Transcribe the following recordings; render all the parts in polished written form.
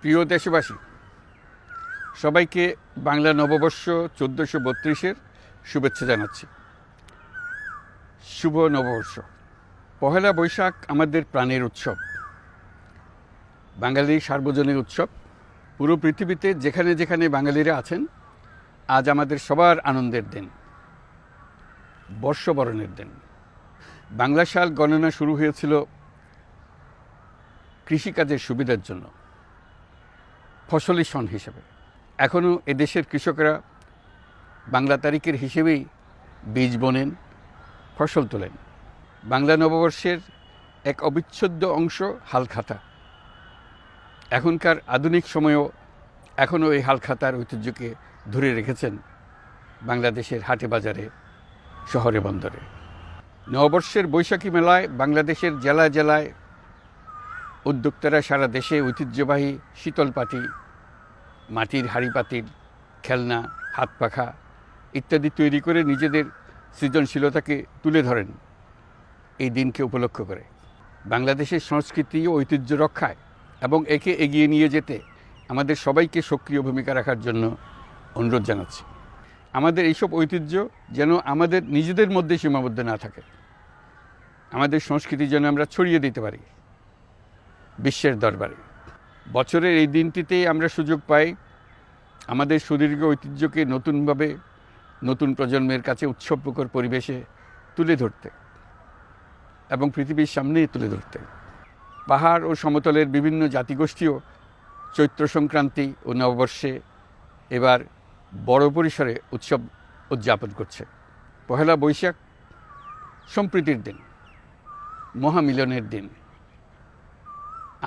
প্রিয় দেশবাসী, সবাইকে বাংলা নববর্ষ 1432-এর শুভেচ্ছা জানাচ্ছি। শুভ নববর্ষ। পহেলা বৈশাখ আমাদের প্রাণের উৎসব, বাঙালির সার্বজনীন উৎসব। পুরো পৃথিবীতে যেখানে যেখানে বাঙালিরা আছেন, আজ আমাদের সবার আনন্দের দিন, বর্ষবরণের দিন। বাংলা সাল গণনা শুরু হয়েছিল কৃষিকাজের সুবিধার জন্য, ফসলি সন হিসেবে। এখনও এদেশের কৃষকরা বাংলা তারিখের হিসেবেই বীজ বোনেন, ফসল তোলেন। বাংলা নববর্ষের এক অবিচ্ছেদ্য অংশ হালখাতা। এখনকার আধুনিক সময়েও এখনও এই হালখাতার ঐতিহ্যকে ধরে রেখেছেন বাংলাদেশের হাটে বাজারে, শহরে বন্দরে। নববর্ষের বৈশাখী মেলায় বাংলাদেশের জেলায় জেলায় উদ্যোক্তারা সারা দেশে ঐতিহ্যবাহী শীতল পাটি, মাটির হাঁড়ি পাতিল, খেলনা, হাত পাখা ইত্যাদি তৈরি করে নিজেদের সৃজনশীলতাকে তুলে ধরেন এই দিনকে উপলক্ষ করে। বাংলাদেশের সংস্কৃতি ও ঐতিহ্য রক্ষায় এবং একে এগিয়ে নিয়ে যেতে আমাদের সবাইকে সক্রিয় ভূমিকা রাখার জন্য অনুরোধ জানাচ্ছি। আমাদের এইসব ঐতিহ্য যেন আমাদের নিজেদের মধ্যে সীমাবদ্ধ না থাকে। আমাদের সংস্কৃতি যেন আমরা ছড়িয়ে দিতে পারি বিশ্বের দরবারে। বছরের এই দিনটিতেই আমরা সুযোগ পাই আমাদের সুদীর্ঘ ঐতিহ্যকে নতুনভাবে নতুন প্রজন্মের কাছে উৎসবমুখর পরিবেশে তুলে ধরতে এবং পৃথিবীর সামনে তুলে ধরতে। পাহাড় ও সমতলের বিভিন্ন জাতিগোষ্ঠীও চৈত্র সংক্রান্তি ও নববর্ষে এবার বড় পরিসরে উৎসব উদযাপন করছে। পহেলা বৈশাখ সম্প্রীতির দিন, মহামিলনের দিন,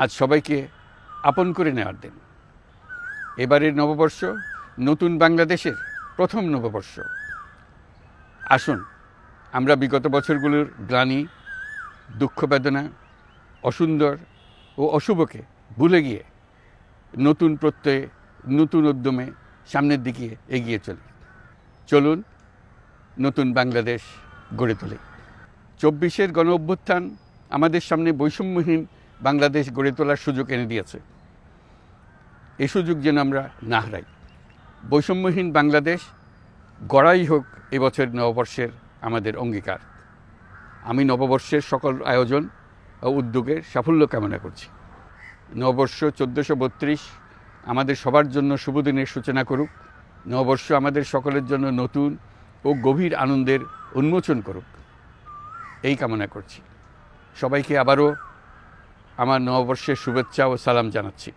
আজ সবাইকে আপন করে নেওয়ার দিন। এবারের নববর্ষ নতুন বাংলাদেশের প্রথম নববর্ষ। আসুন আমরা বিগত বছরগুলোর গ্লানি, দুঃখ, বেদনা, অসুন্দর ও অশুভকে ভুলে গিয়ে নতুন প্রত্যয়ে, নতুন উদ্যমে সামনের দিকে এগিয়ে চলুন নতুন বাংলাদেশ গড়ে তুলি। 24-এর গণ অভ্যুত্থান আমাদের সামনে বৈষম্যহীন বাংলাদেশ গড়ে তোলার সুযোগ এনে দিয়েছে। এই সুযোগ যেন আমরা না হারাই। বৈষম্যহীন বাংলাদেশ গড়াই হোক এবছর নববর্ষের আমাদের অঙ্গীকার। আমি নববর্ষের সকল আয়োজন ও উদ্যোগের সাফল্য কামনা করছি। নববর্ষ 1432 আমাদের সবার জন্য শুভদিনের সূচনা করুক। নববর্ষ আমাদের সকলের জন্য নতুন ও গভীর আনন্দের উন্মোচন করুক, এই কামনা করছি। সবাইকে আবারও আমার নববর্ষের শুভেচ্ছা ও সালাম জানাচ্ছি।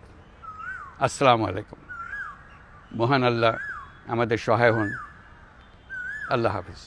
আসসালামু আলাইকুম। মহান আল্লাহ আমাদের সহায় হন। আল্লাহ হাফিজ।